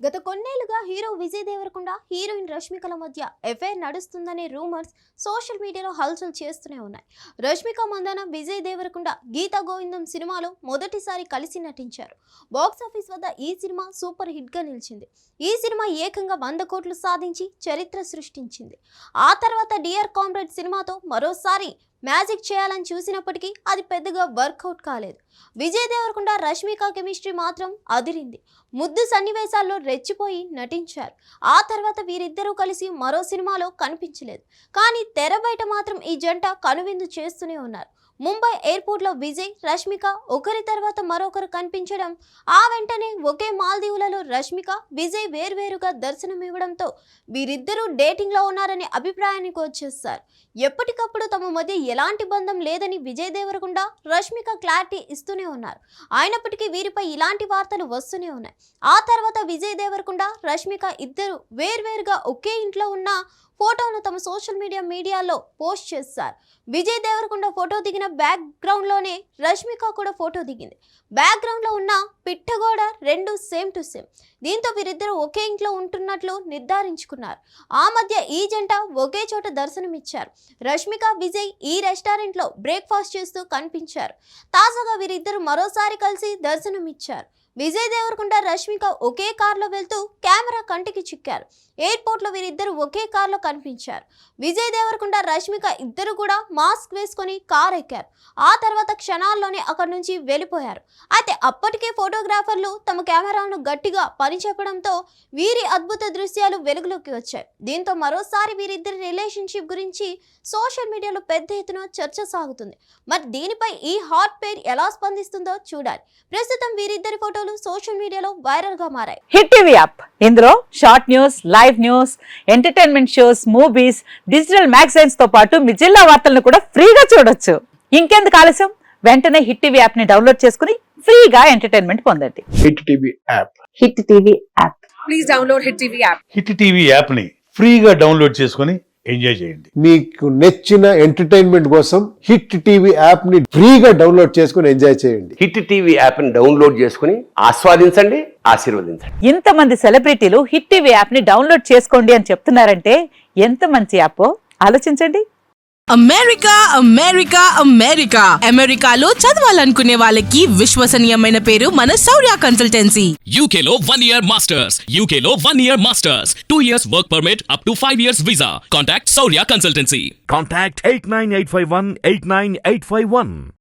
గత కొన్నేళ్లుగా hero Vijay Devarakonda heroine రష్మికల మధ్య ఎఫైర్ నడుస్తుందనే రూమర్స్ సోషల్ మీడియాలో హల్చల్ చేస్తూనే ఉన్నాయి. రష్మిక మందన విజయ్ దేవరకొండ గీతా గోవిందం సినిమాలో మొదటిసారి కలిసి నటించారు. బాక్సాఫీస్ వద్ద ఈ సినిమా సూపర్ హిట్ గా నిలిచింది. ఈ సినిమా ఏకంగా 100 కోట్లు సాధించి చరిత్ర సృష్టించింది. ఆ తర్వాత డియర్ కామ్రేడ్ సినిమాతో మరోసారి మ్యాజిక్ చేయాలని చూసినప్పటికీ అది పెద్దగా వర్కౌట్ కాలేదు. విజయ్ దేవరకొండ రష్మిక కెమిస్ట్రీ మాత్రం అదిరింది. ముద్దు సన్నివేశాల్లో రెచ్చిపోయి నటించారు. ఆ తర్వాత వీరిద్దరూ కలిసి మరో సినిమాలో కనిపించలేదు. కానీ తెర బయట మాత్రం ఈ జంట కనువిందు చేస్తూనే ఉన్నారు. ముంబై ఎయిర్పోర్ట్లో విజయ్, రష్మిక ఒకరి తర్వాత మరొకరు కనిపించడం, ఆ వెంటనే ఒకే మాల్దీవులలో రష్మిక, విజయ్ వేర్వేరుగా దర్శనమివ్వడంతో వీరిద్దరూ డేటింగ్లో ఉన్నారనే అభిప్రాయానికి వచ్చేస్తారు. ఎప్పటికప్పుడు తమ మధ్య ఎలాంటి బంధం లేదని విజయ్ దేవరకొండ, రష్మిక క్లారిటీ ఇస్తూనే ఉన్నారు. అయినప్పటికీ వీరిపై ఇలాంటి వార్తలు వస్తూనే ఉన్నాయి. ఆ తర్వాత విజయ్ దేవరకొండ, రష్మిక ఇద్దరు వేర్వేరుగా ఒకే ఇంట్లో ఉన్న ఫోటోను తమ సోషల్ మీడియాలో పోస్ట్ చేస్తారు. విజయ్ దేవరకొండ ఫోటో దిగిన బ్యాక్గ్రౌండ్ లోనే రష్మిక కూడా ఫోటో దిగింది. బ్యాక్గ్రౌండ్ లో ఉన్న పిట్టగోడ రెండు సేమ్ టు సేమ్. దీంతో వీరిద్దరూ ఒకే ఇంట్లో ఉంటున్నట్లు నిర్ధారించుకున్నారు. ఆ మధ్య ఈ జంట ఒకే చోట దర్శనమిచ్చారు. రష్మిక, విజయ్ ఈ రెస్టారెంట్ లో బ్రేక్ఫాస్ట్ చేస్తూ కనిపించారు. తాజాగా వీరిద్దరూ మరోసారి కలిసి దర్శనమిచ్చారు. విజయ్ దేవరకొండ, రష్మిక ఒకే కార్లో వెళ్తూ కెమెరా కంటికి చిక్కారు. ఎయిర్పోర్ట్లో వీరిద్దరు ఒకే కార్లో కనిపించారు. విజయ్ దేవరకొండ, రష్మిక ఇద్దరు కూడా మాస్క్ వేసుకొని కార్ ఎక్కారు. ఆ తర్వాత క్షణాల్లోనే అక్కడి నుంచి వెళ్ళిపోయారు. అయితే అప్పటికే ఫోటోగ్రాఫర్లు తమ కెమెరాను గట్టిగా పనిచెప్పడంతో వీరి అద్భుత దృశ్యాలు వెలుగులోకి వచ్చాయి. దీంతో మరోసారి వీరిద్దరి రిలేషన్షిప్ గురించి సోషల్ మీడియాలో పెద్ద ఎత్తున చర్చ సాగుతుంది. మరి దీనిపై ఈ హాట్ పేర్ ఎలా స్పందిస్తుందో చూడాలి. ప్రస్తుతం వీరిద్దరి ఫోటోలు సోషల్ మీడియాలో వైరల్ గా మారాయి. హిట్ టీవీ యాప్ ఇందులో short news, live news, entertainment shows, movies, digital magazines తో పాటు మీ జిల్లా వార్తలను కూడా ఫ్రీగా చూడొచ్చు. ఇంకెందుకు ఆలస్యం, వెంటనే హిట్ టీవీ యాప్ ని డౌన్లోడ్ చేసుకుని ఫ్రీగా ఎంటర్టైన్మెంట్ పొందండి. Hit TV app. Hit TV app. Please download hit TV app. Hit TV app ని ఫ్రీగా డౌన్లోడ్ చేసుకుని ఎంజాయ్ చేయండి. మీకు నచ్చిన ఎంటర్టైన్మెంట్ కోసం హిట్ టీవీ యాప్ ని ఫ్రీగా డౌన్లోడ్ చేసుకుని ఎంజాయ్ చేయండి. హిట్ టీవీ యాప్ ని డౌన్లోడ్ చేసుకుని ఆస్వాదించండి, ఆశీర్వదించండి. ఇంతమంది సెలబ్రిటీలు హిట్ టీవీ యాప్ ని డౌన్లోడ్ చేసుకోండి అని చెప్తున్నారంటే ఎంత మంచి యాప్ ఆలోచించండి. అమెరికా అమెరికా అమెరికా అమెరికాలో చదవాలనుకునే వాళ్ళకి విశ్వసనీయమైన పేరు మన శౌర్య కన్సల్టెన్సీ. UK లో 1 year masters, UK లో 1 year masters, 2 years work permit up to 5 years visa. Contact Saurya Consultancy. Contact 89851 89851.